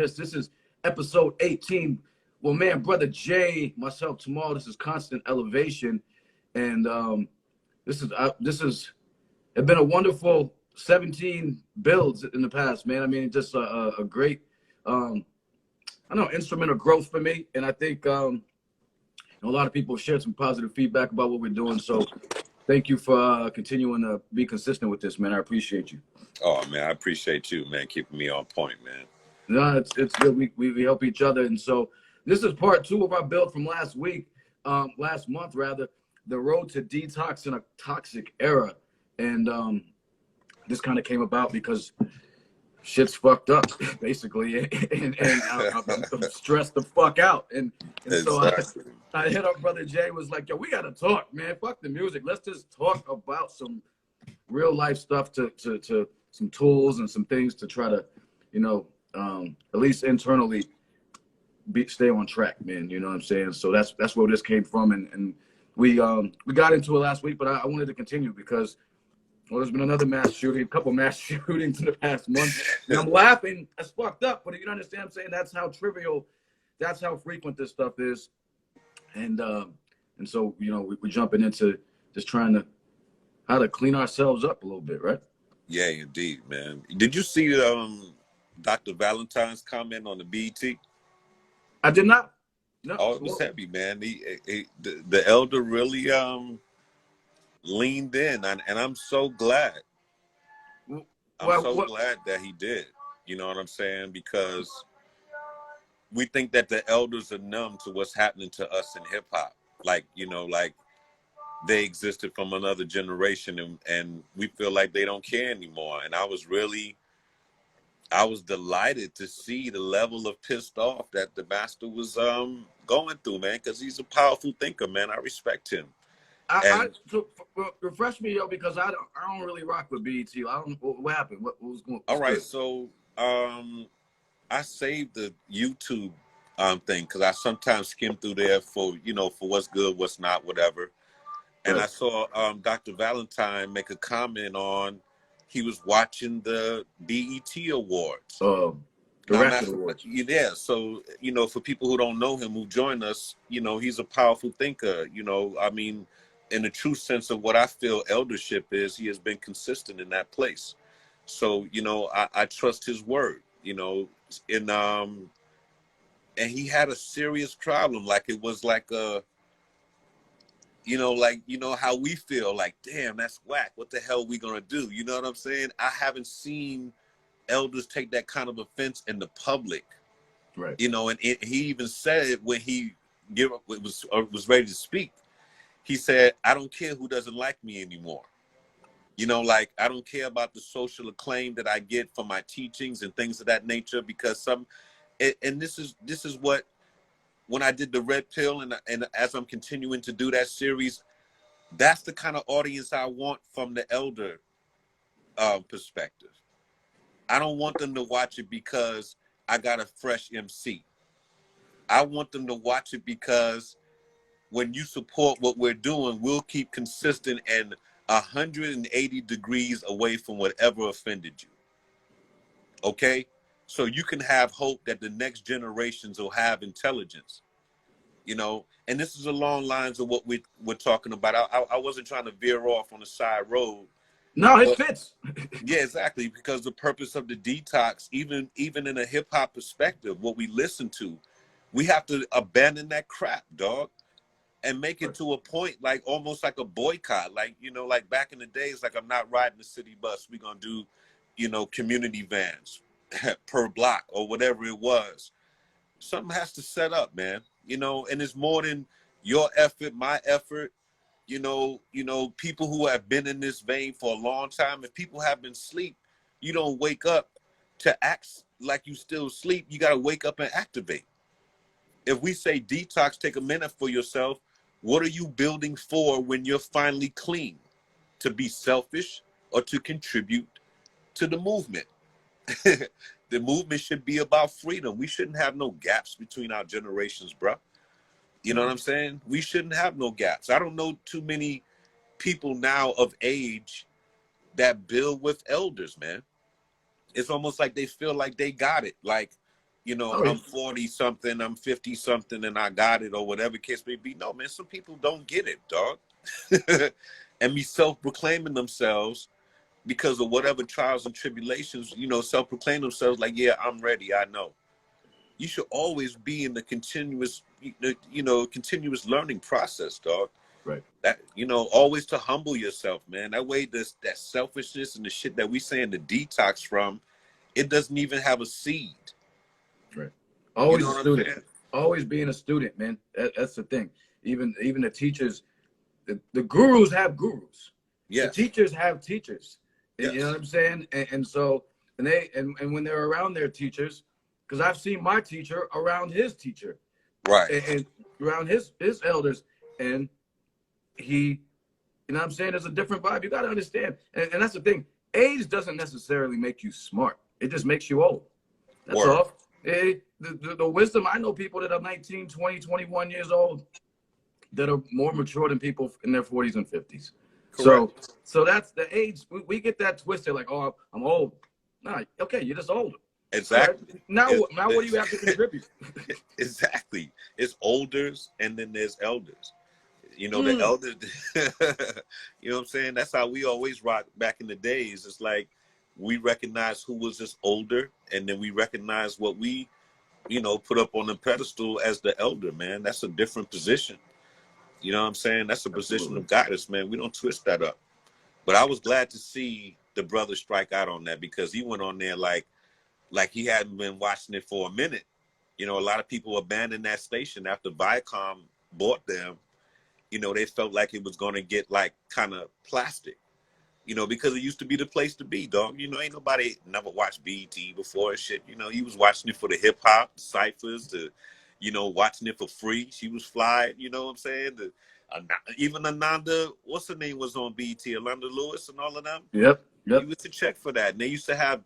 This is episode 18. Well, man, brother J, myself, Tamal. This is constant elevation, and this is it's been a wonderful 17 builds in the past, man. I mean, just a great I don't know, instrument of growth for me, and I think a lot of people shared some positive feedback about what we're doing. So, thank you for continuing to be consistent with this, man. I appreciate you. Oh man, I appreciate you, man, keeping me on point, man. No, it's good. We help each other, and so this is part 2 of our build from last month rather, the road to detox in a toxic era, and this kind of came about because shit's fucked up, basically, and I'm stressed the fuck out, and Exactly. so I hit up brother Jay, was like, yo, we gotta talk, man. Fuck the music. Let's just talk about some real life stuff, to some tools and some things to try to, at least internally stay on track, man. You know what I'm saying? So that's where this came from, and we got into it last week, but I wanted to continue because, well, there's been another a couple mass shootings in the past month, and I'm laughing. That's fucked up, but you understand what I'm saying? That's how trivial, that's how frequent this stuff is, and so we're jumping into just trying to how to clean ourselves up a little bit, right? Yeah, indeed, man. Did you see Dr. Valentine's comment on the BET? I did not. No. Oh, it was heavy, man. The elder really leaned in, and I'm so glad. I'm so glad that he did. You know what I'm saying? Because we think that the elders are numb to what's happening to us in hip hop. Like they existed from another generation, and we feel like they don't care anymore. And I was delighted to see the level of pissed off that the master was going through, man, because he's a powerful thinker, man. I respect him. So refresh me, yo, because I don't really rock with BET. I don't know what happened. What was going on? All right, so I saved the YouTube thing because I sometimes skim through there for what's good, what's not, whatever. And I saw Dr. Valentine make a comment on he was watching the BET Awards. The record awards. Yeah, so for people who don't know him, who join us, he's a powerful thinker. I mean, in the true sense of what I feel eldership is, he has been consistent in that place. So I trust his word. And he had a serious problem. Like it was like a. How we feel like, damn, that's whack. What the hell are we gonna do? You know what I'm saying? I haven't seen elders take that kind of offense in the public, right? And he even said it when he was ready to speak. He said, "I don't care who doesn't like me anymore. I don't care about the social acclaim that I get for my teachings and things of that nature because and this is what." When I did the Red Pill and as I'm continuing to do that series, that's the kind of audience I want from the elder perspective. I don't want them to watch it because I got a fresh MC. I want them to watch it because when you support what we're doing, we'll keep consistent and 180 degrees away from whatever offended you. Okay? So you can have hope that the next generations will have intelligence, and this is along lines of what we're talking about. I wasn't trying to veer off on the side road. No, it fits. Yeah, exactly. Because the purpose of the detox, even in a hip hop perspective, what we listen to, we have to abandon that crap, dog, and make it to a point like almost like a boycott. Like, like back in the days, like I'm not riding the city bus. We're going to do, community vans per block or whatever it was. Something has to set up, man, and it's more than your effort, my effort, people who have been in this vein for a long time. If people have been asleep, you don't wake up to act like you still sleep. You got to wake up and activate. If we say detox, take a minute for yourself. What are you building for when you're finally clean? To be selfish or to contribute to the movement? The movement should be about freedom. We shouldn't have no gaps between our generations, bro. You know what I'm saying? We shouldn't have no gaps. I don't know too many people now of age that build with elders, man. It's almost like they feel like they got it. Like, you know, Oh, yeah. I'm 40 something, I'm 50 something, and I got it, or whatever case may be. No, man, some people don't get it, dog. And be self-proclaiming themselves because of whatever trials and tribulations, you know, self-proclaim themselves like, yeah, I'm ready, I know. You should always be in the continuous, you know, continuous learning process, dog. Right. That, you know, always to humble yourself, man. That way, that selfishness and the shit that we saying to detox from, it doesn't even have a seed. Right. You know Always a what I'm student. saying? Always being a student, man. That's the thing. Even the teachers, the gurus have gurus. The Yes. teachers have teachers. You know Yes. what I'm saying? And so and when they're around their teachers, because I've seen my teacher around his teacher Right. and around his elders, and he, you know what I'm saying? There's a different vibe. You got to understand. And that's the thing. Age doesn't necessarily make you smart. It just makes you old. That's Word. all. The wisdom, I know people that are 19, 20, 21 years old that are more mature than people in their 40s and 50s. Correct. So that's the age. We get that twisted like, oh, I'm old. Nah, okay, you're just older. All right. Exactly. Now, It, now what do you have to contribute? exactly. It's elders and then there's elders. You know, the Mm, elders, you know what I'm saying? That's how we always rock back in the days. It's like we recognize who was just older, and then we recognize what we, you know, put up on the pedestal as the elder, man. That's a different position. You know what I'm saying? That's a position absolutely. of goddess, man. We don't twist that up. But I was glad to see the brother strike out on that because he went on there like he hadn't been watching it for a minute. You know, a lot of people abandoned that station after Viacom bought them. You know, they felt like it was going to get like kind of plastic, you know, because it used to be the place to be, dog. You know, ain't nobody never watched BET before and shit. You know, he was watching it for the hip hop, the ciphers, the, you know, watching it for free. She was fly, you know what I'm saying? Even Ananda, what's her name, was on BET, Alanda Lewis and all of them. Yep. You Yep. used to check for that. And they used to have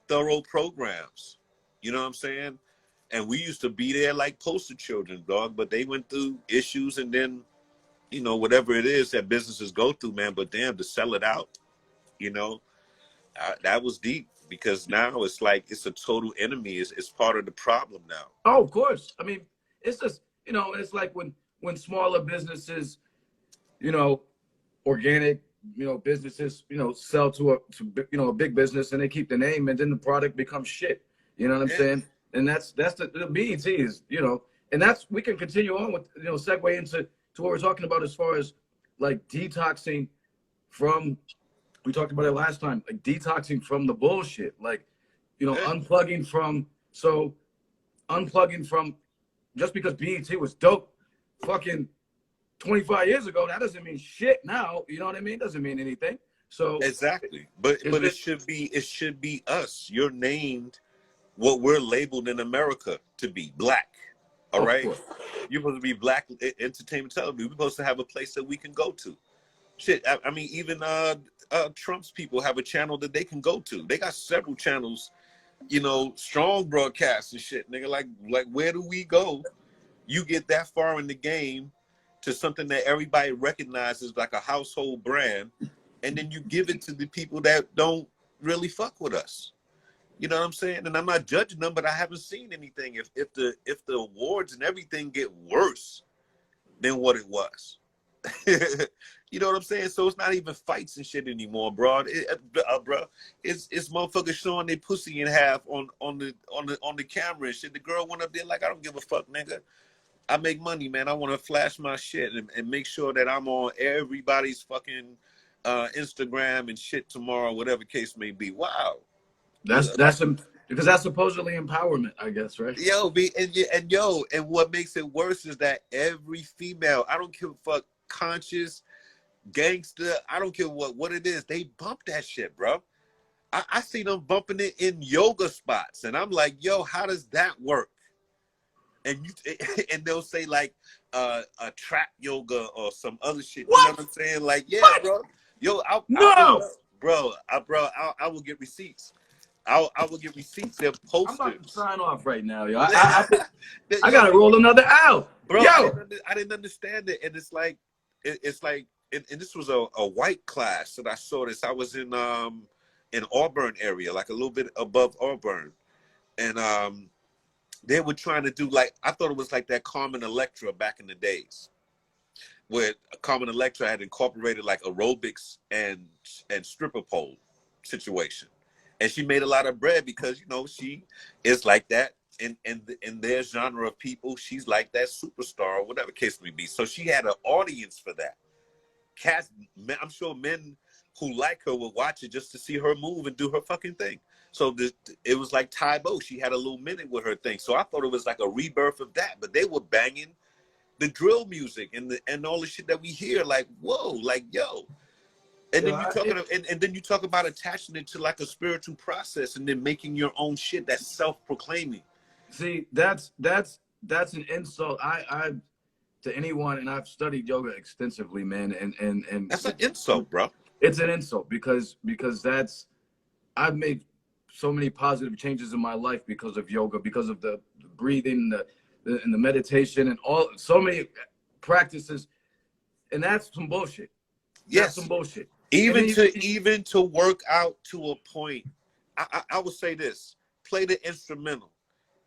thorough programs, you know what I'm saying? And we used to be there like poster children, dog, but they went through issues and then, you know, whatever it is that businesses go through, man. But damn, to sell it out, you know, that was deep because now it's like it's a total enemy. It's part of the problem now. Oh, of course. I mean, it's just, you know, it's like when smaller businesses, you know, organic, you know, businesses, you know, sell you know, a big business and they keep the name and then the product becomes shit. You know what I'm Yeah, saying? And that's the BET is, you know, and that's, we can continue on with, you know, segue into what we're talking about as far as like detoxing from, we talked about it last time, like detoxing from the bullshit, like, you know, yeah, unplugging from just because BET was dope fucking 25 years ago, that doesn't mean shit now. You know what I mean? Doesn't mean anything. So exactly. But it's it been, should be us. You're named what we're labeled in America to be, black. All of right, course. you're supposed to be black entertainment television. We're supposed to have a place that we can go to. Shit, I mean, even Trump's people have a channel that they can go to. They got several channels, you know, strong broadcasts and shit, nigga. Like where do we go? You get that far in the game to something that everybody recognizes like a household brand, and then you give it to the people that don't really fuck with us. You know what I'm saying? And I'm not judging them, but I haven't seen anything. If the awards and everything get worse than what it was. You know what I'm saying? So it's not even fights and shit anymore, bro. Bro, it's motherfuckers showing their pussy in half on the camera and shit. The girl went up there like, I don't give a fuck, nigga. I make money, man. I want to flash my shit and make sure that I'm on everybody's fucking Instagram and shit tomorrow, whatever case may be. Wow. Like, Because that's supposedly empowerment, I guess, right? yo, and what makes it worse is that every female, I don't give a fuck, conscious, gangster, I don't care what it is, they bump that shit, bro. I see them bumping it in yoga spots, and I'm like, yo, how does that work? And and they'll say like a trap yoga or some other shit. You know What? what I'm saying? Like, yeah, What? bro. Yo, I would No. love, I will get receipts. I will get receipts. They're I'm about to posters. sign off right now, yo. I Yo, gotta roll another out. bro, Yo. I didn't understand it, and it's like it's like, and this was a white class that I saw this. I was in Auburn area, like a little bit above Auburn, and they were trying to do like, I thought it was like that Carmen Electra back in the days, where Carmen Electra had incorporated like aerobics and stripper pole situation, and she made a lot of bread because, you know, she is like that in their genre of people. She's like that superstar or whatever case may be. So she had an audience for that. Cats, I'm sure men who like her would watch it just to see her move and do her fucking thing. So it was like Tybo. She had a little minute with her thing. So I thought it was like a rebirth of that. But they were banging the drill music and all the shit that we hear. Like, whoa, like, yo. And then you talk about attaching it to like a spiritual process and then making your own shit that's self-proclaiming. See, that's an insult. I to anyone, and I've studied yoga extensively, man, and that's an insult, bro. It's an insult because I've made so many positive changes in my life because of yoga, because of the breathing, and the meditation, and so many practices, and that's some bullshit. Yes, that's some bullshit. Even to work out to a point. I would say this: play the instrumental.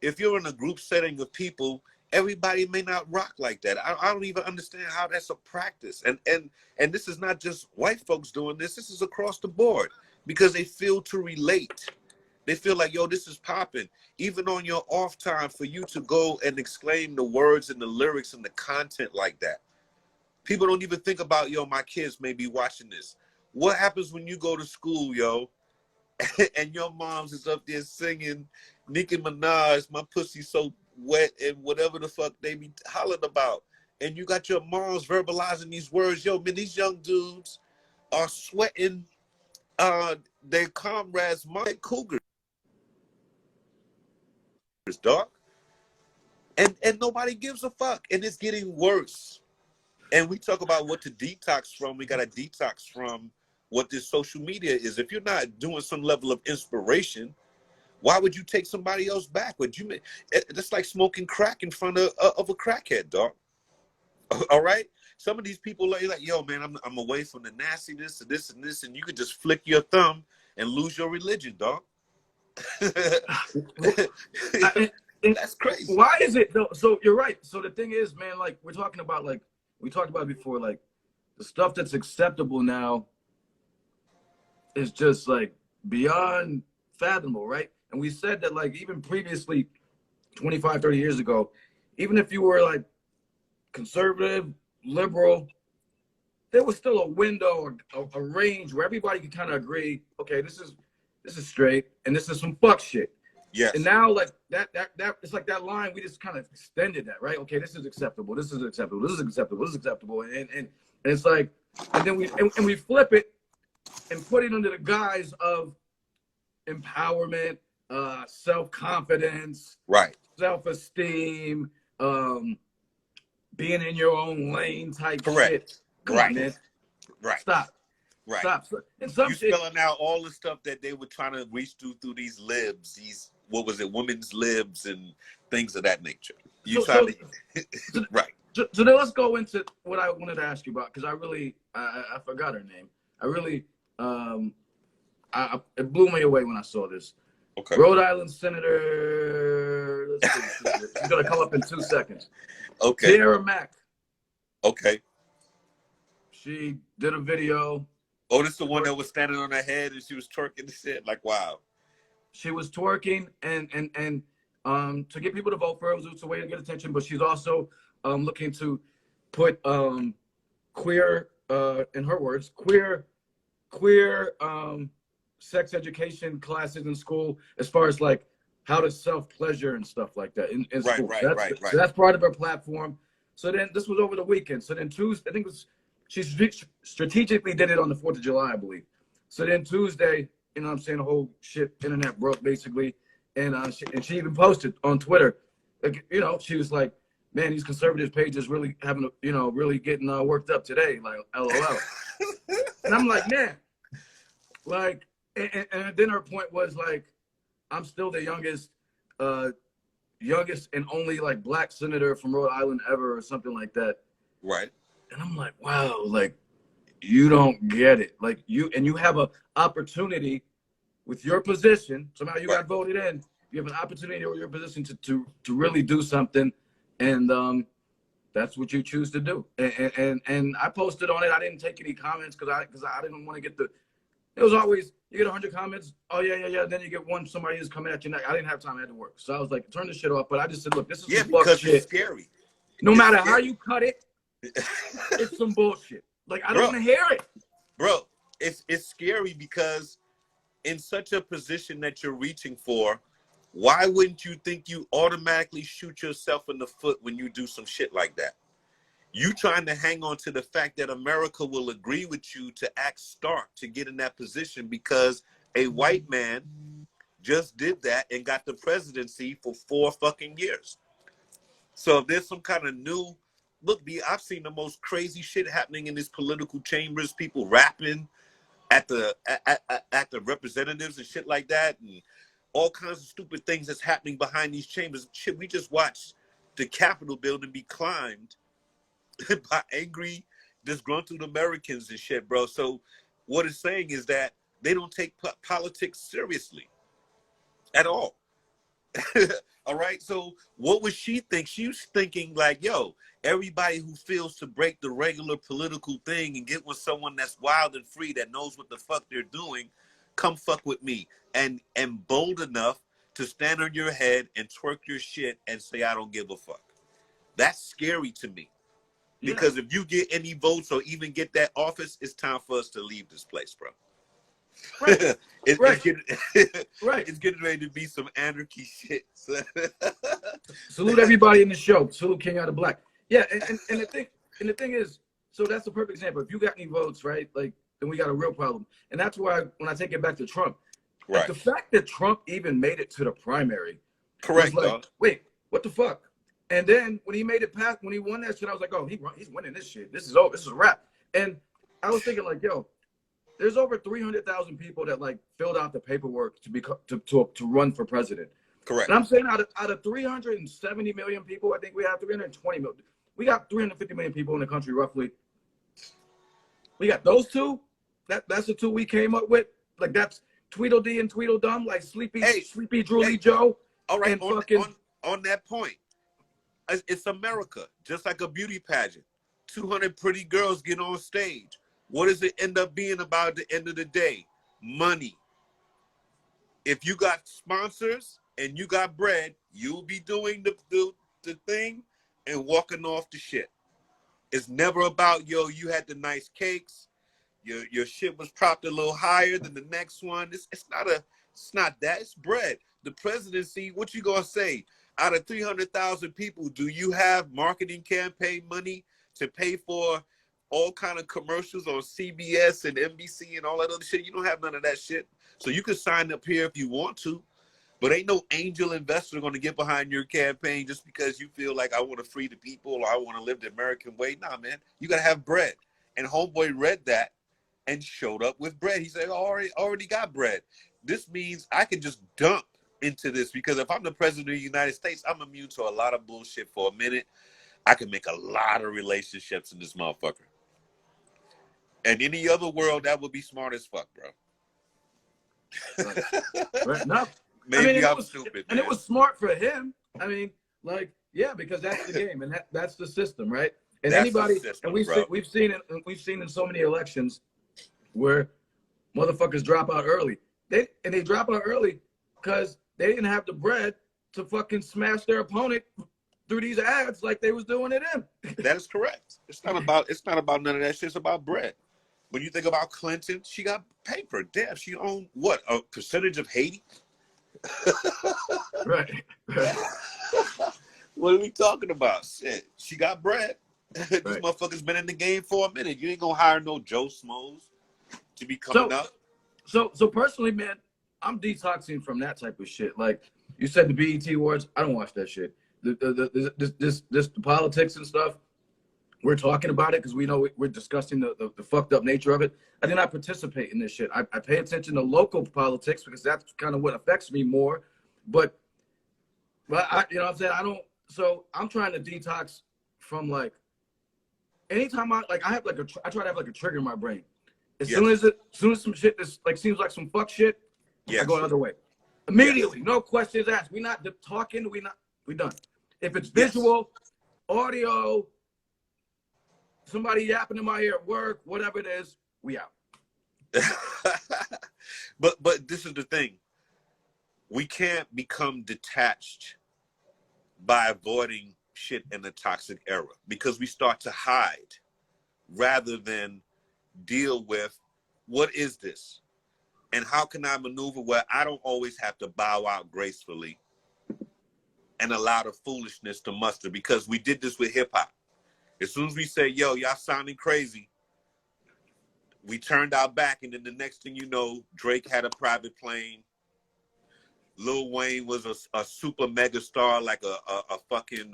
If you're in a group setting of people, everybody may not rock like that. I don't even understand how that's a practice. And this is not just white folks doing this. This is across the board because they feel to relate. They feel like, yo, this is popping. Even on your off time, for you to go and exclaim the words and the lyrics and the content like that. People don't even think about, yo, my kids may be watching this. What happens when you go to school, yo, and your moms is up there singing Nicki Minaj, my pussy so wet, and whatever the fuck they be hollering about. And you got your moms verbalizing these words. Yo, man, these young dudes are sweating their comrades, my cougars, dog. And nobody gives a fuck. And it's getting worse. And we talk about what to detox from. We got to detox from what this social media is. If you're not doing some level of inspiration, why would you take somebody else back? That's like smoking crack in front of a crackhead, dog. All right? Some of these people are like, yo, man, I'm away from the nastiness and this, and you could just flick your thumb and lose your religion, dog. That's crazy. Why is it though? So you're right. So the thing is, man, like we're talking about, like we talked about before, like the stuff that's acceptable now is just like beyond fathomable, right? And we said that like even previously, 25, 30 years ago, even if you were like conservative, liberal, there was still a window or a range where everybody could kind of agree, okay, this is straight and this is some fuck shit. Yes. And now like that it's like that line, we just kind of extended that, right? Okay, this is acceptable, this is acceptable, this is acceptable, this is acceptable. And it's like, and then we flip it and put it under the guise of empowerment, self-confidence, right, self-esteem, being in your own lane type correct shit. Come right on, man. Right, Stop. Right. Stop. And some you shit, spelling out all the stuff that they were trying to reach through these libs, these, what was it, women's libs and things of that nature. Right. So then let's go into what I wanted to ask you about, because I forgot her name. I really it blew me away when I saw this. Okay. Rhode Island Senator. Let's see, she's gonna come up in 2 seconds. Okay. Tierra Mack. Okay. She did a video. Oh, this is the one that was standing on her head and she was twerking and shit. Like, wow. She was twerking and to get people to vote for her. It was a way to get attention, but she's also looking to put queer, in her words, queer sex education classes in school, as far as like how to self-pleasure and stuff like that in school. Right. So that's part of her platform. So then this was over the weekend. So then Tuesday, I think it was, she strategically did it on the 4th of July, I believe. So then Tuesday, you know what I'm saying, the whole shit, internet broke basically. And she even posted on Twitter, like, you know, she was like, man, these conservative pages really having, you know, really getting worked up today, like, LOL. And I'm like, man, like, and then her point was like, I'm still the youngest and only like black senator from Rhode Island ever, or something like that. Right. And I'm like, wow, like, you don't get it. Like, you have a opportunity with your position. Somehow you got voted in You have an opportunity or your position to really do something, and that's what you choose to do. And I posted on it. I didn't take any comments because I didn't want to get the. It was always you get 100 comments. Oh yeah. Then you get one somebody who's coming at you. I didn't have time. I had to work, so I was like, turn this shit off. But I just said, look, this is some fuck shit. It's scary. No matter how you cut it, it's some bullshit. Like I don't want to hear it, bro. It's scary because in such a position that you're reaching for, why wouldn't you think you automatically shoot yourself in the foot when you do some shit like that? You trying to hang on to the fact that America will agree with you to act stark to get in that position because a white man just did that and got the presidency for 4 fucking years. So if there's some kind of new, look, I've seen the most crazy shit happening in these political chambers, people rapping at the representatives and shit like that, and all kinds of stupid things that's happening behind these chambers. Shit, we just watched the Capitol building be climbed by angry, disgruntled Americans and shit, bro. So what it's saying is that they don't take politics seriously at all. All right. So what would she think? She was thinking like, yo, everybody who feels to break the regular political thing and get with someone that's wild and free, that knows what the fuck they're doing, come fuck with me. And bold enough to stand on your head and twerk your shit and say, I don't give a fuck. That's scary to me. Because if you get any votes or even get that office, it's time for us to leave this place, bro. Right. It's getting ready to be some anarchy shit. Salute everybody in the show. Salute King Out of Black. Yeah, and the thing is, so that's the perfect example. If you got any votes, right, like then we got a real problem. And that's why when I take it back to Trump, like, the fact that Trump even made it to the primary, correct? Was like, wait, what the fuck? And then when he made it past, when he won that shit, I was like, oh, he's winning this shit. This is over. This is a wrap. And I was thinking like, yo, there's over 300,000 people that like filled out the paperwork to run for president. Correct. And I'm saying out of 370 million people, I think we have 320 million. We got 350 million people in the country roughly. We got those two. That's the two we came up with. Like that's Tweedledee and Tweedledum, like Sleepy Drooly Joe. All right. And on that point. It's America, just like a beauty pageant. 200 pretty girls get on stage. What does it end up being about at the end of the day? Money. If you got sponsors and you got bread, you'll be doing the thing and walking off the shit. It's never about, yo, you had the nice cakes. Your shit was propped a little higher than the next one. It's not that. It's bread. The presidency, what you gonna say? Out of 300,000 people, do you have marketing campaign money to pay for all kind of commercials on CBS and NBC and all that other shit? You don't have none of that shit. So you can sign up here if you want to, but ain't no angel investor going to get behind your campaign just because you feel like I want to free the people or I want to live the American way. Nah, man, you got to have bread. And homeboy read that and showed up with bread. He said, already got bread. This means I can just dump into this because if I'm the president of the United States, I'm immune to a lot of bullshit for a minute. I can make a lot of relationships in this motherfucker. And any other world, that would be smart as fuck, bro. Right. No. Maybe I'm stupid, man. And it was smart for him. I mean, like, yeah, because that's the game and that's the system, right? And that's anybody, system, and we've seen in so many elections where motherfuckers drop out early. They drop out early because they didn't have the bread to fucking smash their opponent through these ads like they was doing it in. That is correct. It's not about none of that shit. It's about bread. When you think about Clinton, she got paper. Damn, she owned what? A percentage of Haiti? Right. What are we talking about? Shit. She got bread. This Right. motherfucker's been in the game for a minute. You ain't gonna hire no Joe Smoes to be coming up. So personally, man, I'm detoxing from that type of shit. Like you said, the BET Awards, I don't watch that shit. The politics and stuff, we're talking about it because we know we're discussing the fucked up nature of it. I do not participate in this shit. I pay attention to local politics because that's kind of what affects me more. But I, you know what I'm saying? I don't. So I'm trying to detox from like anytime I have like I try to have like a trigger in my brain. As soon as some shit is like seems like some fuck shit, I go another way. Immediately, no questions asked. We not talking. We done. If it's visual, audio, somebody yapping in my ear at work, whatever it is, we out. But this is the thing. We can't become detached by avoiding shit in the toxic era, because we start to hide rather than deal with what is this and how can I maneuver where I don't always have to bow out gracefully and allow the foolishness to muster, because we did this with hip hop. As soon as we say, yo, y'all sounding crazy, we turned our back, and then the next thing you know, Drake had a private plane. Lil Wayne was a super mega star, like a fucking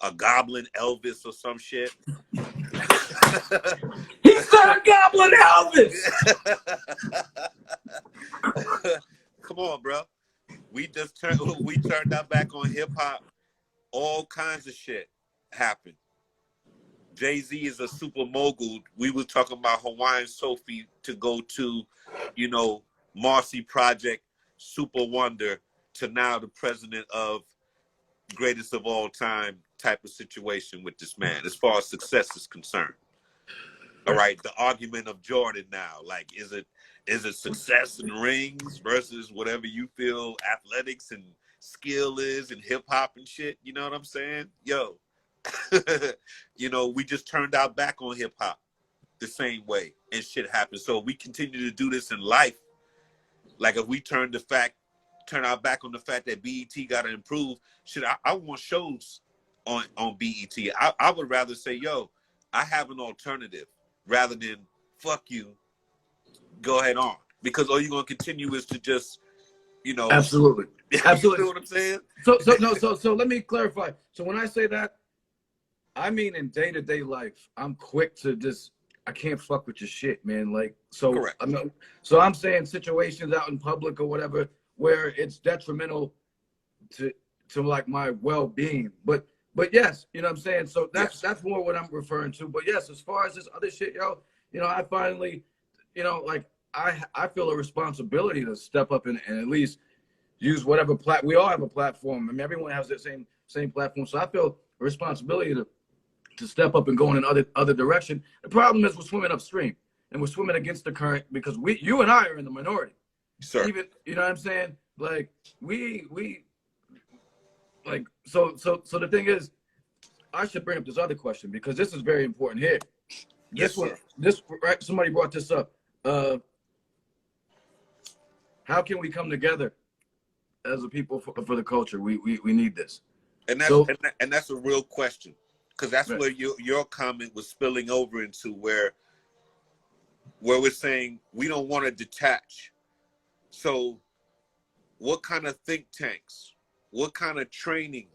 a goblin Elvis or some shit. He said Goblin Elvis. Come on, bro. We turned our back on hip hop. All kinds of shit happened. Jay-Z is a super mogul. We were talking about Hawaiian Sophie to go to, you know, Marcy Project, Super Wonder, to now the president of greatest of all time type of situation with this man, as far as success is concerned. All right, the argument of Jordan now, like, is it success and rings versus whatever you feel athletics and skill is and hip hop and shit? You know what I'm saying? Yo, you know, we just turned our back on hip hop the same way, and shit happens. So we continue to do this in life. Like, if we turn our back on the fact that BET got to improve, shit, I want shows on BET. I would rather say, yo, I have an alternative rather than fuck you, go ahead on. Because all you're going to continue is to just, you know. Absolutely. Absolutely. You know what I'm saying? So let me clarify. So when I say that, I mean in day-to-day life, I'm quick to just, I can't fuck with your shit, man. Like, so Correct. I'm saying situations out in public or whatever where it's detrimental to like my well-being. But yes, you know what I'm saying? So that's more what I'm referring to. But yes, as far as this other shit, yo, you know, I finally, you know, like I feel a responsibility to step up and at least use whatever we all have a platform. I mean, everyone has the same platform. So I feel a responsibility to step up and go in other direction. The problem is we're swimming upstream and we're swimming against the current because you and I are in the minority. Sure. Even, you know what I'm saying? Like we like, so the thing is, I should bring up this other question because this is very important here. This right, somebody brought this up. How can we come together as a people for the culture? We need this. And that's a real question. Because that's right. Where your comment was spilling over into where we're saying we don't want to detach. So what kind of think tanks, what kind of training,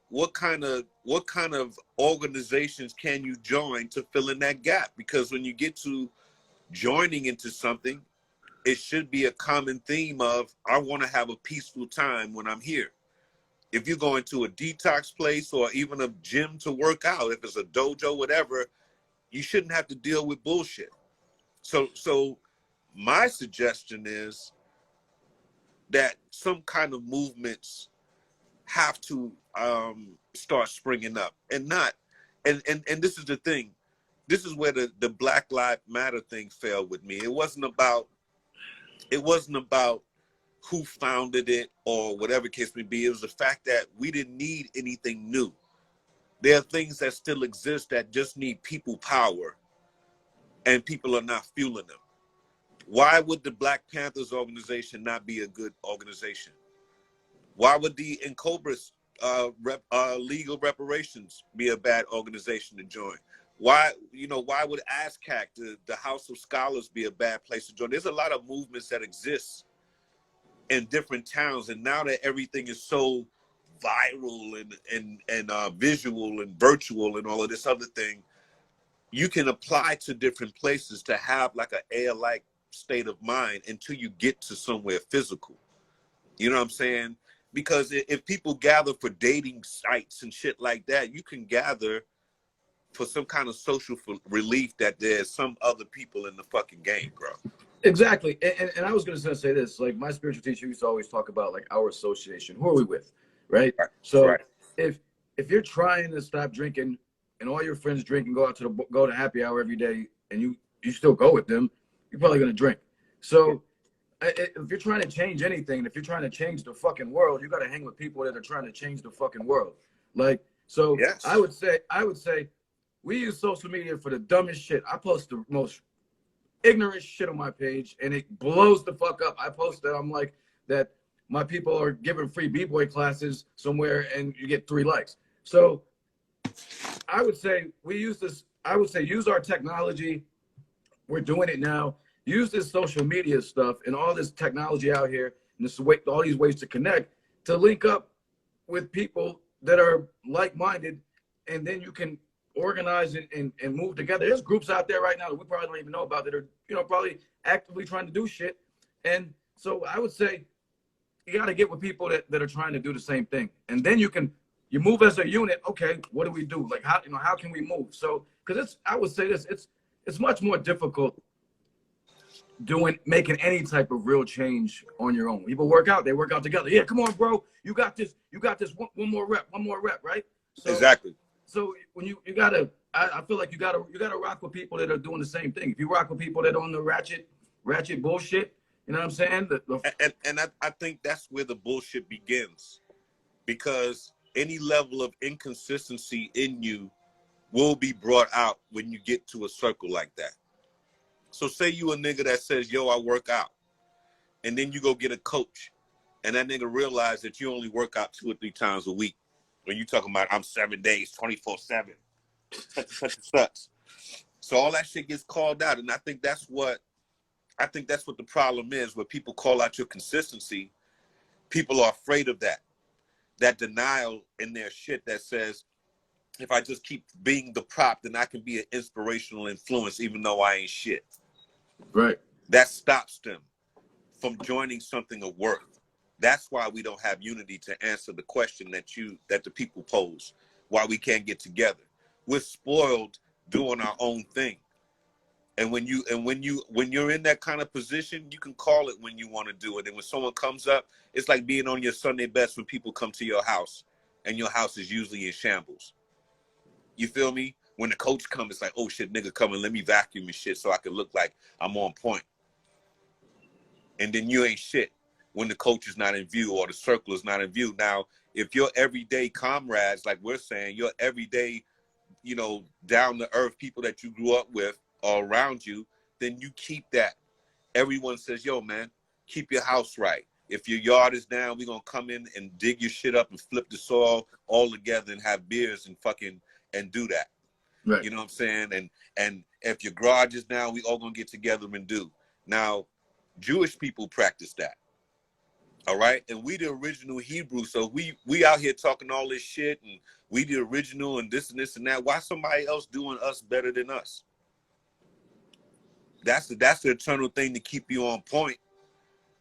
what kind of organizations can you join to fill in that gap? Because when you get to joining into something, it should be a common theme of, I want to have a peaceful time when I'm here. If you're going to a detox place or even a gym to work out, if it's a dojo, whatever, you shouldn't have to deal with bullshit. So my suggestion is that some kind of movements have to start springing up, and this is the thing. This is where the Black Lives Matter thing fell with me. It wasn't about who founded it or whatever case may be. It was the fact that we didn't need anything new. There are things that still exist that just need people power, and people are not fueling them. Why would the Black Panthers organization not be a good organization? Why would the Incobras legal reparations be a bad organization to join? Why would ASCAC, the House of Scholars, be a bad place to join? There's a lot of movements that exist in different towns, and now that everything is so viral and visual and virtual and all of this other thing, you can apply to different places to have like an air-like state of mind until you get to somewhere physical. You know what I'm saying? Because if people gather for dating sites and shit like that, you can gather for some kind of social relief that there's some other people in the fucking game, bro. Exactly. And I was going to say this, like my spiritual teacher used to always talk about like our association. Who are we with? Right. Right. So Right. if you're trying to stop drinking and all your friends drink and go to happy hour every day and you still go with them, you're probably going to drink. So if you're trying to change anything, if you're trying to change the fucking world, you got to hang with people that are trying to change the fucking world. Like, so Yes. I would say we use social media for the dumbest shit. I post the most ignorant shit on my page and it blows the fuck up. I post that I'm like that my people are giving free b-boy classes somewhere and you get 3 likes. So I would say we use this. I would say use our technology. We're doing it now. Use this social media stuff and all this technology out here and this way, all these ways to connect, to link up with people that are like-minded, and then you can organize and move together. There's groups out there right now that we probably don't even know about that are, probably actively trying to do shit. And so I would say you got to get with people that are trying to do the same thing. And then you move as a unit. Okay, what do we do? Like how can we move? So, because I would say this, it's much more difficult making any type of real change on your own. People work out, they work out together. Yeah, come on, bro. You got this. One more rep, right? So Exactly. so when you gotta, I feel like you gotta rock with people that are doing the same thing. If you rock with people that are on the ratchet bullshit, you know what I'm saying? And I think that's where the bullshit begins, because any level of inconsistency in you will be brought out when you get to a circle like that. So say you a nigga that says, yo, I work out, and then you go get a coach, and that nigga realize that you only work out 2 or 3 times a week. When you talking about I'm 7 days, 24/7, such and such. So all that shit gets called out, and I think that's what the problem is. Where people call out your consistency, people are afraid of that denial in their shit that says, if I just keep being the prop, then I can be an inspirational influence, even though I ain't shit. Right. That stops them from joining something of worth. That's why we don't have unity to answer the question that the people pose, why we can't get together. We're spoiled doing our own thing. And when you're in that kind of position, you can call it when you want to do it. And when someone comes up, it's like being on your Sunday best when people come to your house and your house is usually in shambles. You feel me? When the coach comes, it's like, oh shit, nigga coming, let me vacuum and shit so I can look like I'm on point. And then you ain't shit when the coach is not in view or the circle is not in view. Now, if your everyday comrades, like we're saying, your everyday, down to earth people that you grew up with are around you, then you keep that. Everyone says, yo, man, keep your house right. If your yard is down, we're going to come in and dig your shit up and flip the soil all together and have beers and do that. Right. You know what I'm saying? And if your garage is down, we all going to get together and do. Now, Jewish people practice that. All right. And we the original Hebrew. So we out here talking all this shit and we the original and this and that. Why somebody else doing us better than us? That's the eternal thing to keep you on point.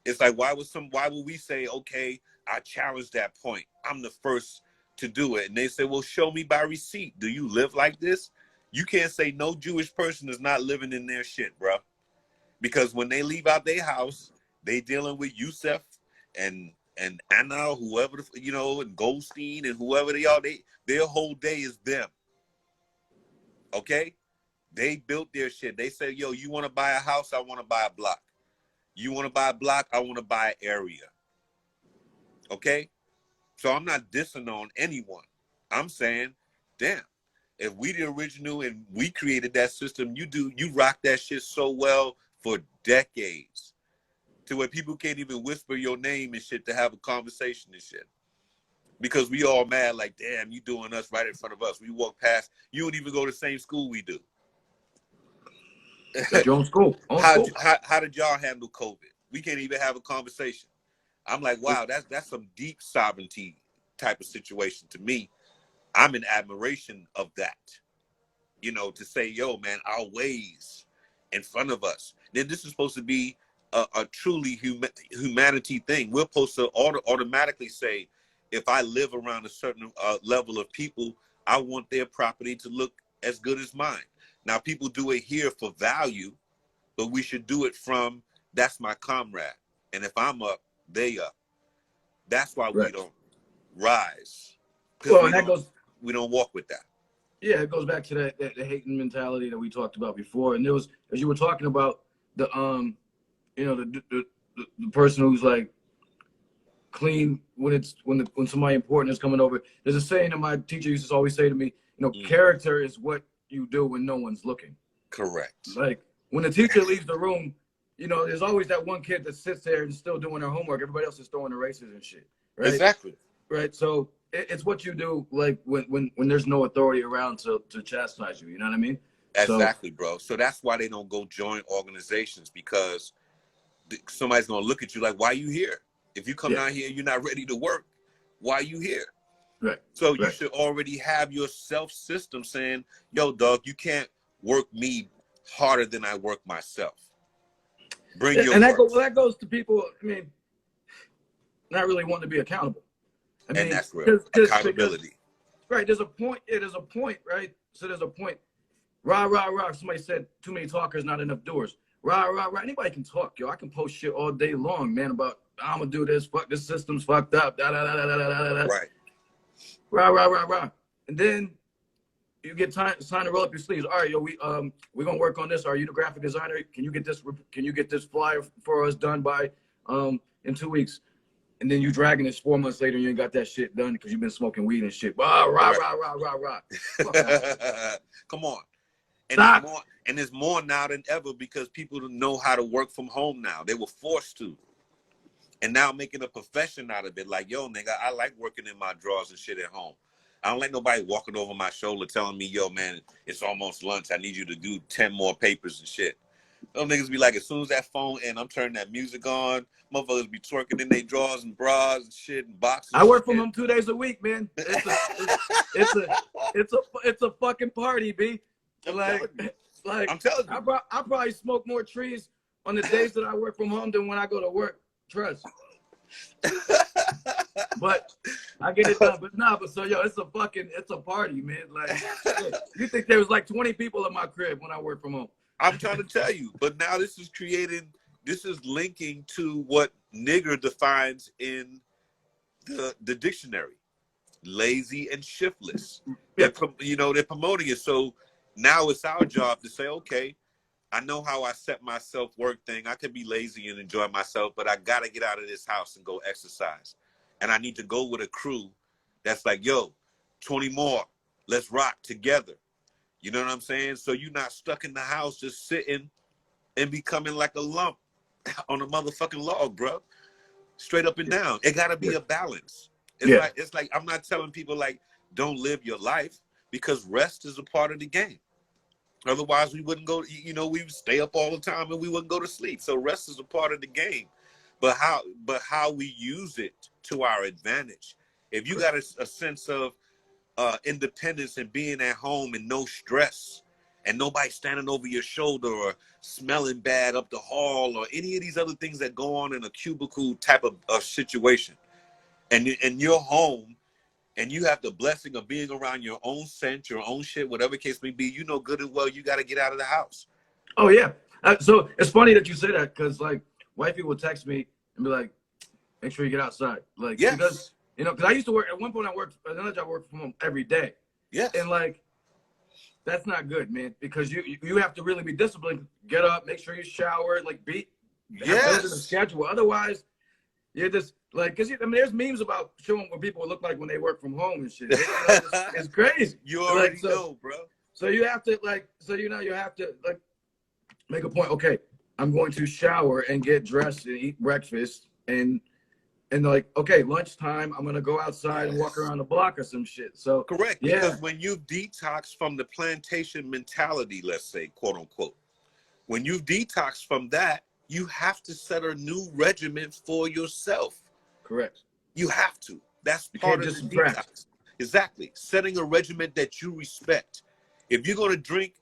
It's like, why would we say, okay, I challenge that point. I'm the first to do it. And they say, well, show me by receipt. Do you live like this? You can't say no Jewish person is not living in their shit, bro. Because when they leave out their house, they dealing with Yusef and Anna, whoever, and Goldstein and whoever they are. Their whole day is them. Okay? They built their shit. They said, yo, you want to buy a house? I want to buy a block. You want to buy a block? I want to buy an area. Okay? So I'm not dissing on anyone. I'm saying, damn, if we the original and we created that system, you rock that shit so well for decades to where people can't even whisper your name and shit to have a conversation and shit. Because we all mad like, damn, you doing us right in front of us. We walk past, you don't even go to the same school we do. That's your own school. How did y'all handle COVID? We can't even have a conversation. I'm like, wow, that's some deep sovereignty type of situation to me. I'm in admiration of that. To say, yo, man, our ways in front of us. Then this is supposed to be a truly humanity thing. We're supposed to automatically say, if I live around a certain level of people, I want their property to look as good as mine. Now, people do it here for value, but we should do it from that's my comrade. And if I'm up, they up. That's why we Right. don't rise. Well, Because and that goes, we don't walk with that. yeah, it goes back to that the hating mentality that we talked about before. And there was, as you were talking about the you know, the person who's like clean when somebody important is coming over. There's a saying that my teacher used to always say to me, you know, character is what you do when no one's looking. Correct. Like when the teacher leaves the room, you know, there's always that one kid that sits there and still doing their homework. Everybody else is throwing erasers and shit. Right? Exactly. Right. So it's what you do, like when there's no authority around to chastise you. You know what I mean? Exactly, bro. So that's why they don't go join organizations, because somebody's gonna look at you like, why are you here? If you come down here and you're not ready to work, why are you here? Right. So you should already have your self system saying, yo, dog, you can't work me harder than I work myself. Bring your and that goes to people, I mean, not really wanting to be accountable. I mean, and that's real. Accountability. Right. There's a point. Yeah, there's a point, right? So there's a point. Rah, rah, rah. Somebody said too many talkers, not enough doers. Rah, rah, rah. Anybody can talk, yo. I can post shit all day long, man, about I'm gonna do this, fuck this system's fucked up, da da da da da da da. Right. Rah, rah, rah, rah. And then you get time to roll up your sleeves. All right, yo, we're gonna work on this. Are you the graphic designer? Can you get this flyer for us done by in 2 weeks? And then you dragging this 4 months later and you ain't got that shit done because you've been smoking weed and shit. Rah, rah, rah, rah, rah, rah. Come on. And it's more now than ever because people know how to work from home now. They were forced to. And now making a profession out of it. Like, yo, nigga, I like working in my drawers and shit at home. I don't like nobody walking over my shoulder telling me, yo, man, it's almost lunch. I need you to do 10 more papers and shit. Those niggas be like, as soon as that phone and I'm turning that music on, motherfuckers be twerking in their drawers and bras and shit and boxes. I work from home 2 days a week, man. It's a fucking party, B. Like I'm telling you. I probably smoke more trees on the days that I work from home than when I go to work. Trust. But I get it done. But so yo, it's a party, man. Like shit. You think there was like 20 people in my crib when I work from home. I'm trying to tell you, but now this is linking to what nigger defines in the dictionary. Lazy and shiftless. Yeah. They're promoting it. So now it's our job to say, okay, I know how I set my self-work thing. I could be lazy and enjoy myself, but I got to get out of this house and go exercise. And I need to go with a crew that's like, yo, 20 more. Let's rock together. You know what I'm saying? So you're not stuck in the house just sitting and becoming like a lump on a motherfucking log, bro. Straight up and down. It got to be a balance. It's like I'm not telling people like don't live your life, because rest is a part of the game. Otherwise, we wouldn't go, we would stay up all the time and we wouldn't go to sleep. So rest is a part of the game. But how we use it to our advantage. If you got a sense of independence and being at home and no stress and nobody standing over your shoulder or smelling bad up the hall or any of these other things that go on in a cubicle type of situation, and you're home and you have the blessing of being around your own scent, your own shit, whatever case may be, you know good and well you got to get out of the house. Oh yeah. So it's funny that you say that, because like wifey will text me and be like, make sure you get outside. Like, yes. Because I used to work, at one point I worked, another job I worked from home every day. Yes. And like, that's not good, man, because you have to really be disciplined. Get up, make sure you shower, like have a schedule. Otherwise, you're just like, because there's memes about showing what people look like when they work from home and shit. It's crazy. You already know, bro. So you have to you have to like make a point. Okay, I'm going to shower and get dressed and eat breakfast and like, okay, lunchtime, I'm gonna go outside and walk around the block or some shit. So correct, because when you detox from the plantation mentality, let's say, quote unquote, when you detox from that, you have to set a new regimen for yourself. Correct. You have to. That's part of the detox. Exactly. Setting a regimen that you respect. If you're gonna drink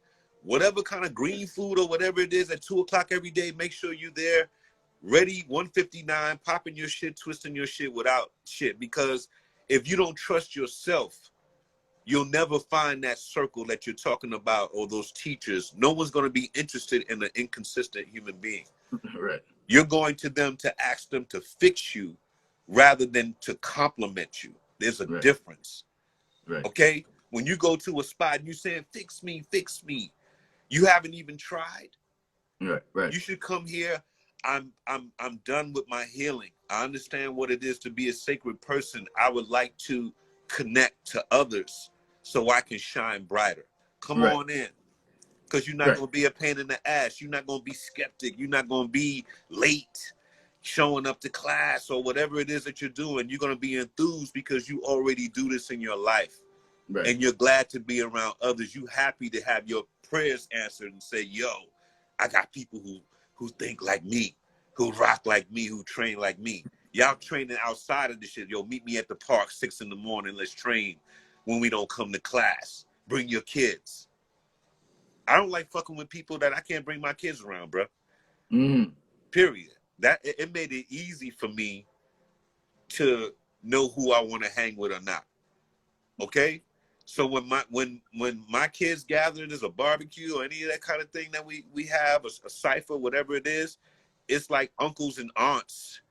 whatever kind of green food or whatever it is at 2 o'clock every day, make sure you're there ready, 159, popping your shit, twisting your shit without shit. Because if you don't trust yourself, you'll never find that circle that you're talking about or those teachers. No one's going to be interested in an inconsistent human being. Right. You're going to them to ask them to fix you rather than to compliment you. There's a difference. Right. Okay? When you go to a spot and you're saying, fix me, you haven't even tried. Right. You should come here. I'm done with my healing. I understand what it is to be a sacred person. I would like to connect to others so I can shine brighter. Come on in. Because you're not going to be a pain in the ass. You're not going to be skeptic. You're not going to be late showing up to class or whatever it is that you're doing. You're going to be enthused because you already do this in your life. Right. And you're glad to be around others. You happy to have your prayers answered and say, yo, I got people who think like me, who rock like me, who train like me. Y'all training outside of this shit. Yo, meet me at the park 6 in the morning. Let's train when we don't come to class. Bring your kids. I don't like fucking with people that I can't bring my kids around, bro. Period. That it made it easy for me to know who I want to hang with or not. Okay? So when my kids gather, there's a barbecue or any of that kind of thing that we have, a cipher, whatever it is, it's like uncles and aunts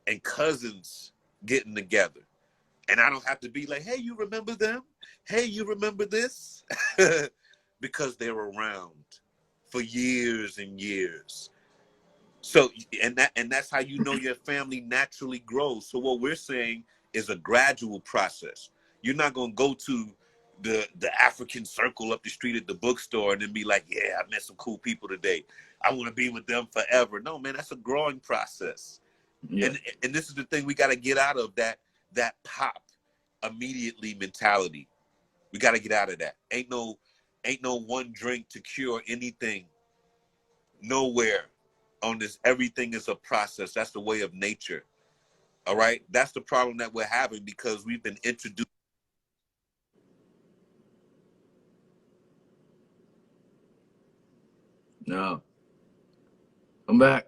and cousins getting together. And I don't have to be like, hey, you remember them? Hey, you remember this? Because they're around for years and years. So, and that's how you know your family naturally grows. So what we're saying is a gradual process. You're not going to go to the African circle up the street at the bookstore and then be like, yeah, I met some cool people today. I want to be with them forever. No, man, that's a growing process. Yeah. And this is the thing we got to get out of, that pop immediately mentality. We got to get out of that. Ain't no one drink to cure anything. Nowhere on this. Everything is a process. That's the way of nature. All right? That's the problem that we're having because we've been introduced. No. I'm back.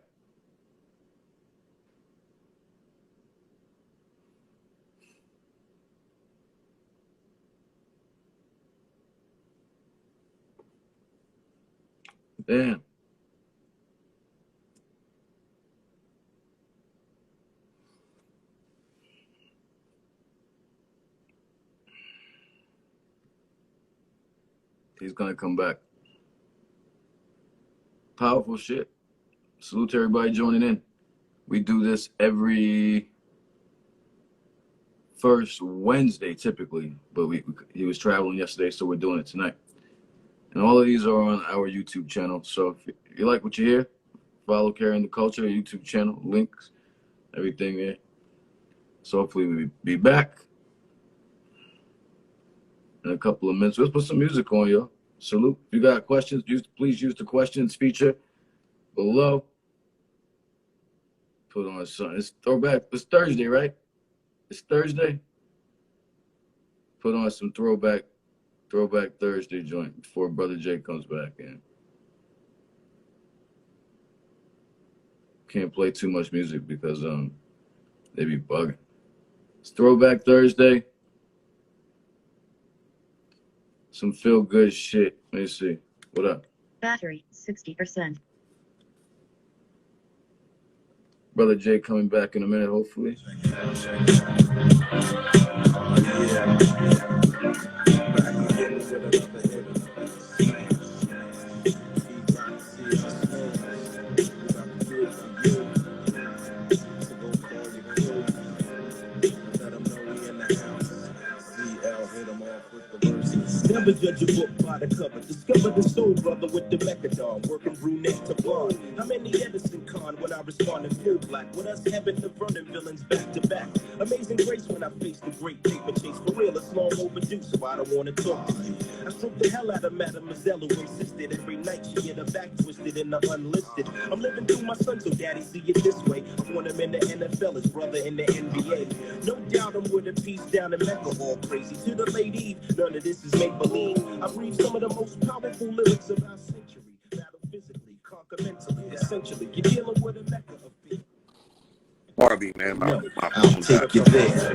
Damn. He's gonna come back. Powerful shit. Salute to everybody joining in. We do this every first Wednesday typically, but he was traveling yesterday, so we're doing it tonight. And all of these are on our YouTube channel. So if you like what you hear, follow Carrying the Culture YouTube channel, links, everything there. So hopefully we'll be back in a couple of minutes. Let's put some music on, yo. Salute. If you got questions, please use the questions feature below. Put on something. It's throwback. It's Thursday, right? It's Thursday. Put on some throwback Thursday joint before Brother J comes back in. Can't play too much music because they be bugging. It's Throwback Thursday. Some feel good shit. Let me see. What up? Battery 60%. Brother J coming back in a minute, hopefully. Never judge a book by the cover. Discover the soul brother with the mechadon, working brunette to blonde. I'm in the Edison con when I respond in full black. With us having the Vernon villains back to back. Amazing grace when I face the great paper chase. For real, it's long overdue, so I don't want to talk to you. I stroked the hell out of Mademoiselle who insisted every night she get her back twisted in the unlisted. I'm living through my son, so daddy see it this way. I want him in the NFL, his brother in the NBA. No doubt I'm with a piece down in Mecca, all crazy. To the lady, none of this is make believe. I breathe some of the most powerful lyrics of our century. Battle physically, conquer mentally. Essentially, you're dealing with a mecca of beat. Harvey, man, my I'll take you there.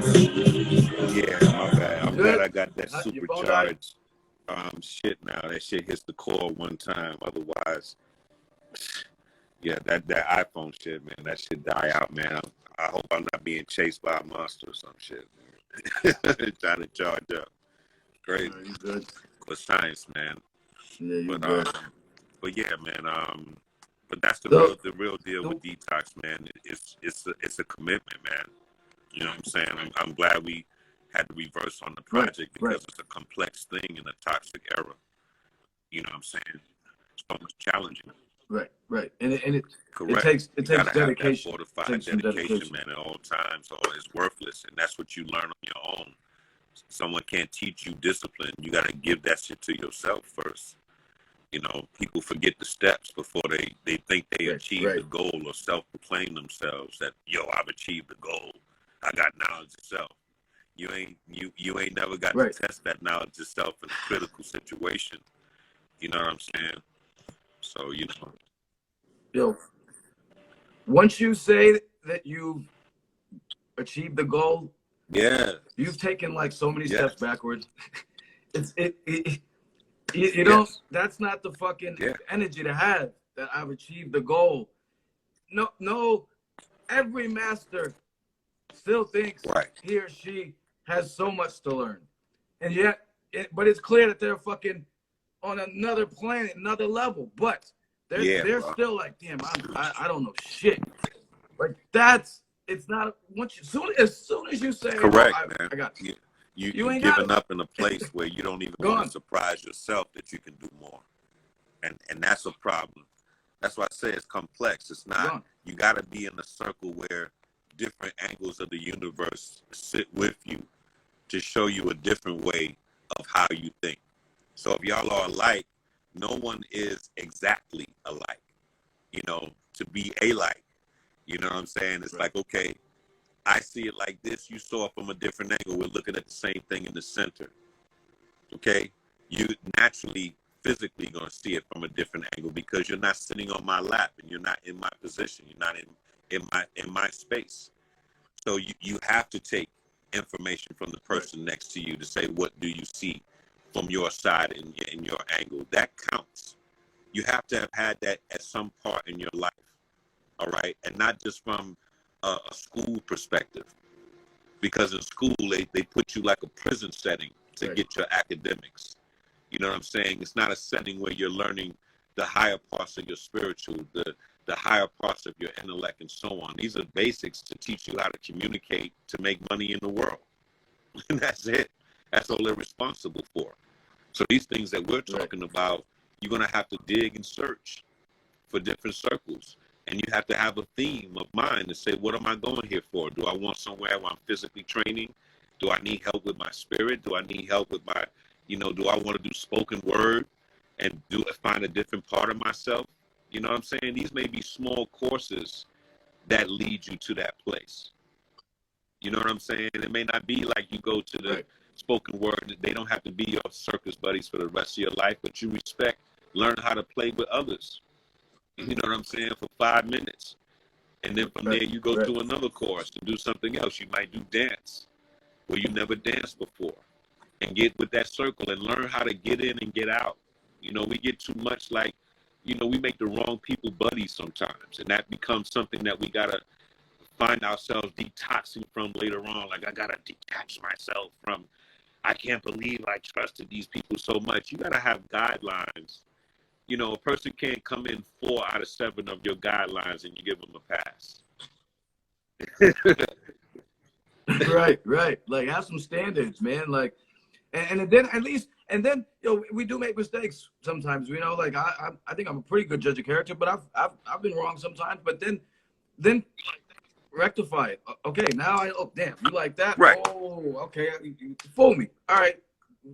Yeah, my bad. I'm glad I got that supercharged shit now. That shit hits the core one time. Otherwise, Yeah, that iPhone shit, man, that shit die out, man. I hope I'm not being chased by a monster or some shit. Trying to charge up. Great. No, you good? For science, man. Yeah, you But good. but yeah, man. But that's the So, real deal with detox, man. It's a commitment, man. You know what I'm saying? I'm glad we had to reverse on the project because it's a complex thing in a toxic era. You know what I'm saying? It's almost challenging. Right. And it Correct. takes Gotta dedication. have that fortified Takes some dedication, man, at all times, or it's worthless. And that's what you learn on your own. Someone can't teach you discipline. You gotta give that shit to yourself first. You know, people forget the steps before they think they achieve the goal or self-proclaim themselves that, yo, I've achieved the goal. I got knowledge of self. You ain't never got to test that knowledge of self in a critical situation. You know what I'm saying? So, you know. Yo, once you say that you've achieved the goal, you've taken like so many steps backwards. You know, that's not the fucking energy to have, that I've achieved the goal. No, every master still thinks he or she has so much to learn. And yet, but it's clear that they're fucking on another planet, another level. But they're still like, damn, I don't know shit. Like it's not, as soon as you say, correct, oh, man. I got you. You ain't giving up in a place where you don't even want to surprise yourself that you can do more. And that's a problem. That's why I say it's complex. It's not, you got to be in a circle where different angles of the universe sit with you to show you a different way of how you think. So if y'all are alike, no one is exactly alike, you know, to be alike. You know what I'm saying? It's like, okay, I see it like this. You saw it from a different angle. We're looking at the same thing in the center. Okay? You naturally, physically going to see it from a different angle because you're not sitting on my lap and you're not in my position. You're not in my space. So you have to take information from the person next to you to say, what do you see from your side and in your angle? That counts. You have to have had that at some part in your life. All right? And not just from a school perspective, because in school they put you like a prison setting to get your academics. You know what I'm saying? It's not a setting where you're learning the higher parts of your spiritual, the higher parts of your intellect, and so on. These are basics to teach you how to communicate, to make money in the world. And that's it. That's all they're responsible for. So these things that we're talking about, you're going to have to dig and search for different circles. And you have to have a theme of mind to say, what am I going here for? Do I want somewhere where I'm physically training? Do I need help with my spirit? Do I need help with my, you know, do I want to do spoken word and find a different part of myself? You know what I'm saying? These may be small courses that lead you to that place. You know what I'm saying? It may not be like you go to the spoken word. They don't have to be your circus buddies for the rest of your life, but you respect, learn how to play with others. You know what I'm saying? For 5 minutes. And then from there, you go to another course and do something else. You might do dance where you never danced before and get with that circle and learn how to get in and get out. You know, we get too much like, you know, we make the wrong people buddies sometimes. And that becomes something that we got to find ourselves detoxing from later on. Like, I got to detach myself from, I can't believe I trusted these people so much. You got to have guidelines. You know, a person can't come in 4 out of 7 of your guidelines and you give them a pass. Right. Like, have some standards, man. Like, and then at least, and then, you know, we do make mistakes sometimes. You know, like I think I'm a pretty good judge of character, but I've been wrong sometimes. But then rectify it. Okay, now damn, you like that? Right. Oh, okay, you fool me. All right.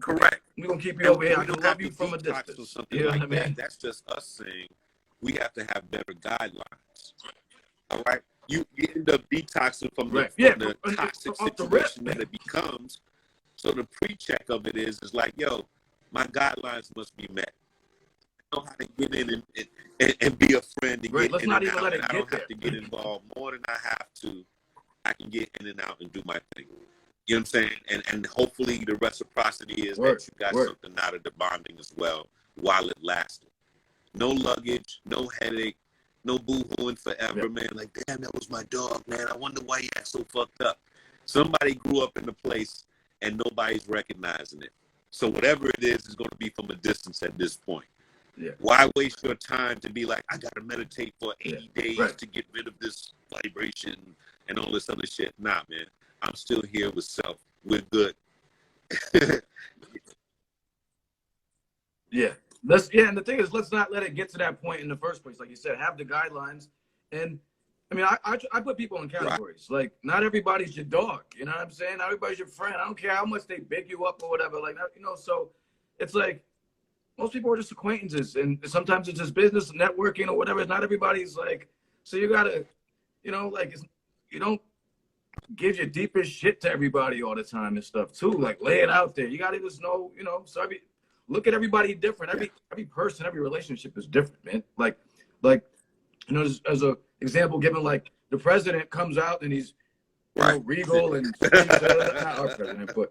Correct. We're gonna keep you over here. I can love you from a distance. You know like what I mean? That's just us saying we have to have better guidelines. All right. You end up detoxing from the toxic situation that it becomes. So the pre-check of it is like, yo, my guidelines must be met. I know how to get in and be a friend and get Let's in not and even out. let it I get don't there. have to get involved more than I have to. I can get in and out and do my thing. You know what I'm saying? And hopefully the reciprocity is that you got something out of the bonding as well while it lasted. No luggage, no headache, no boo-hooing forever, man. Like, damn, that was my dog, man. I wonder why he acts so fucked up. Somebody grew up in the place and nobody's recognizing it. So whatever it is going to be from a distance at this point. Yeah. Why waste your time to be like, I got to meditate for 80 days right. to get rid of this vibration and all this other shit? Nah, man. I'm still here with self. We're good. Yeah. And the thing is, let's not let it get to that point in the first place. Like you said, have the guidelines. And I mean, I put people in categories. Right. Like, not everybody's your dog. You know what I'm saying? Not everybody's your friend. I don't care how much they big you up or whatever. Like, you know, so it's like most people are just acquaintances. And sometimes it's just business and networking or whatever. Not everybody's like, so you got to, you know, like, you don't give your deepest shit to everybody all the time and stuff too. Like, lay it out there. You got to just know, you know, so look at everybody different. Every person, every relationship is different, man. Like, you know, as a example given, like the president comes out and he's, you know, regal and not our president, but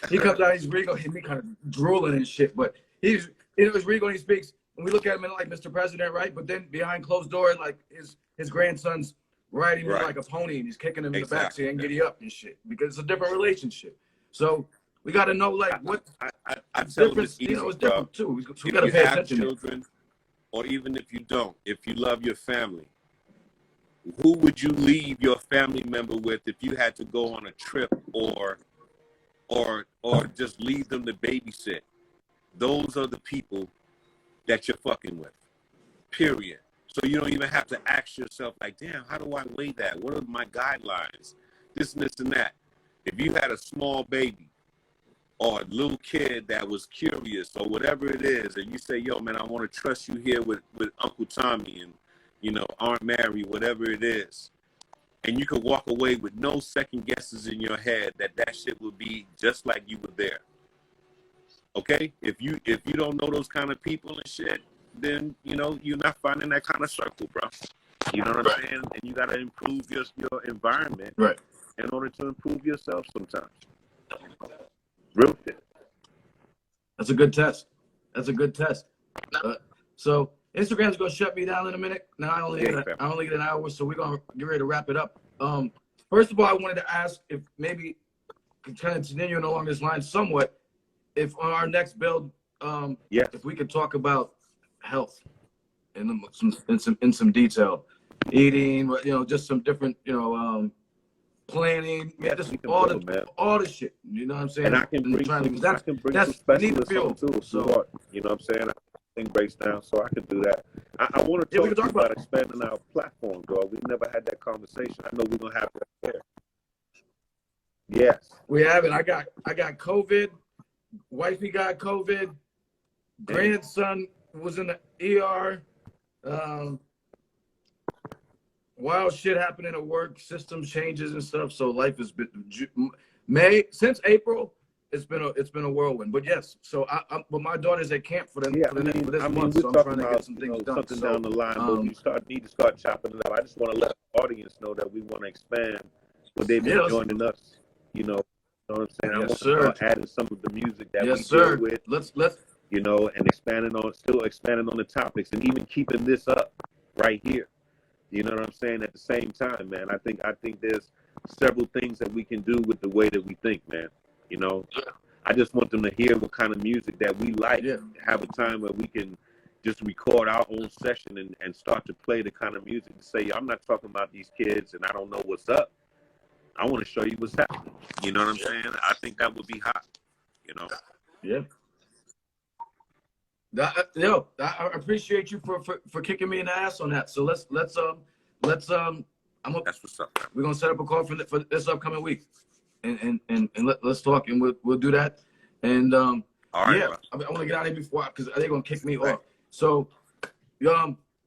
he comes out, he's regal, he kind of drooling and shit, but he's, you know, he's regal and he speaks, and we look at him and like, Mr. President, right? But then behind closed doors, like his grandson's riding him like a pony and he's kicking him in the back saying, giddy up and shit, because it's a different relationship. So we got to know, like, what I tell them it's easy, you know, it's different too. So we if got to you pay have attention. Children, or even if you don't, if you love your family, who would you leave your family member with if you had to go on a trip or just leave them to babysit? Those are the people that you're fucking with, period. So you don't even have to ask yourself, like, damn, how do I weigh that? What are my guidelines? This and this and that. If you had a small baby or a little kid that was curious or whatever it is, and you say, yo, man, I want to trust you here with Uncle Tommy and, you know, Aunt Mary, whatever it is, and you could walk away with no second guesses in your head that shit would be just like you were there. Okay? If you don't know those kind of people and shit, then, you know, you're not finding that kind of circle, bro. You know what I'm saying? And you got to improve your environment in order to improve yourself sometimes. Real shit. That's a good test. So Instagram's gonna shut me down in a minute. Now I only get an hour, so we're gonna get ready to wrap it up. First of all, I wanted to ask if maybe kind of continuing along this line somewhat, if on our next build, if we could talk about health in some detail, eating, you know, just some different, you know, planning, just all the shit. You know what I'm saying? And I can bring some specialists on too. So you know what I'm saying? Thing breaks down, so I can do that. I want to talk about expanding our platform, bro. We've never had that conversation. I know we're gonna have that there. Yes, we have it. I got COVID. Wifey got COVID. Grandson was in the ER. Wild shit happening at work, system changes and stuff. So life has been since April. It's been a whirlwind. But yes, so but my daughter's at camp for this month, so I'm trying to get some things done. Something down the line, but you need to start chopping it up. I just want to let the audience know that we want to expand what they've been joining us. You know what I'm saying? I want to start adding some of the music that we deal with. Let's you know, and expanding on the topics, and even keeping this up right here. You know what I'm saying? At the same time, man, I think there's several things that we can do with the way that we think, man. You know, I just want them to hear what kind of music that we like. Have a time where we can just record our own session and start to play the kind of music to say, I'm not talking about these kids and I don't know what's up. I want to show you what's happening. You know what I'm saying? I think that would be hot. You know? Yeah. I appreciate you for kicking me in the ass on that. So let's that's what's up. We're gonna set up a call for this upcoming week, and let's talk, and we'll do that. And all right, I want to get out of here before, because they're gonna kick me off. So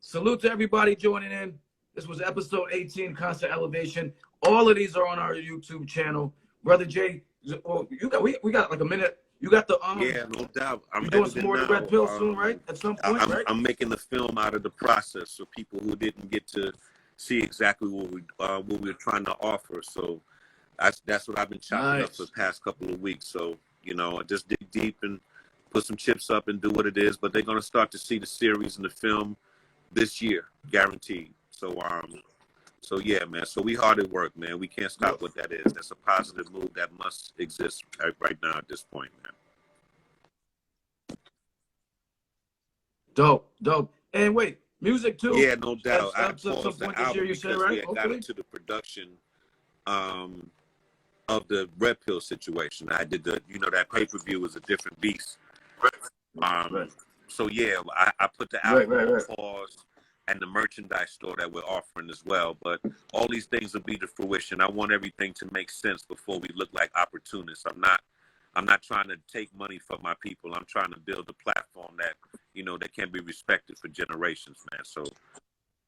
salute to everybody joining in. This was episode 18, Constant Elevation. All of these are on our YouTube channel. Brother Jay, we got like a minute. You got the no doubt. I'm doing some more of the Red Pill soon, right? At some point, right? I'm making the film out of the process for people who didn't get to see exactly what we were trying to offer. So that's what I've been chopping up for the past couple of weeks. So, you know, just dig deep and put some chips up and do what it is. But they're gonna start to see the series and the film this year, guaranteed. So yeah, man. So we hard at work, man. We can't stop what that is. That's a positive move that must exist right now at this point, man. Dope, dope. And wait, music too. Yeah, no doubt. I At some paused the point this album year, you said, because we right? had got into the production of the Red Pill situation. I did that pay-per-view was a different beast. Right. So yeah, I put the album on pause and the merchandise store that we're offering as well. But all these things will be to fruition. I want everything to make sense before we look like opportunists. I'm not trying to take money from my people. I'm trying to build a platform that, that can be respected for generations, man. So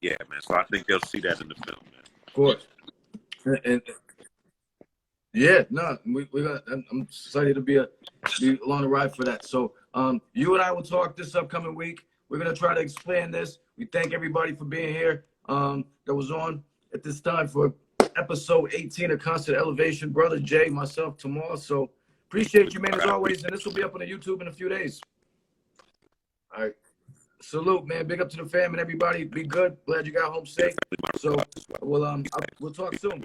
yeah, man. So I think they'll see that in the film, man. Of course. And yeah, no, I'm excited to be along the ride for that. So you and I will talk this upcoming week. We're gonna try to explain this. We thank everybody for being here. That was on at this time for episode 18 of Constant Elevation. Brother Jay, myself, Tamal. So appreciate you, man, as always. And this will be up on the YouTube in a few days. All right. Salute, man. Big up to the fam and everybody. Be good. Glad you got home safe. So we'll talk soon.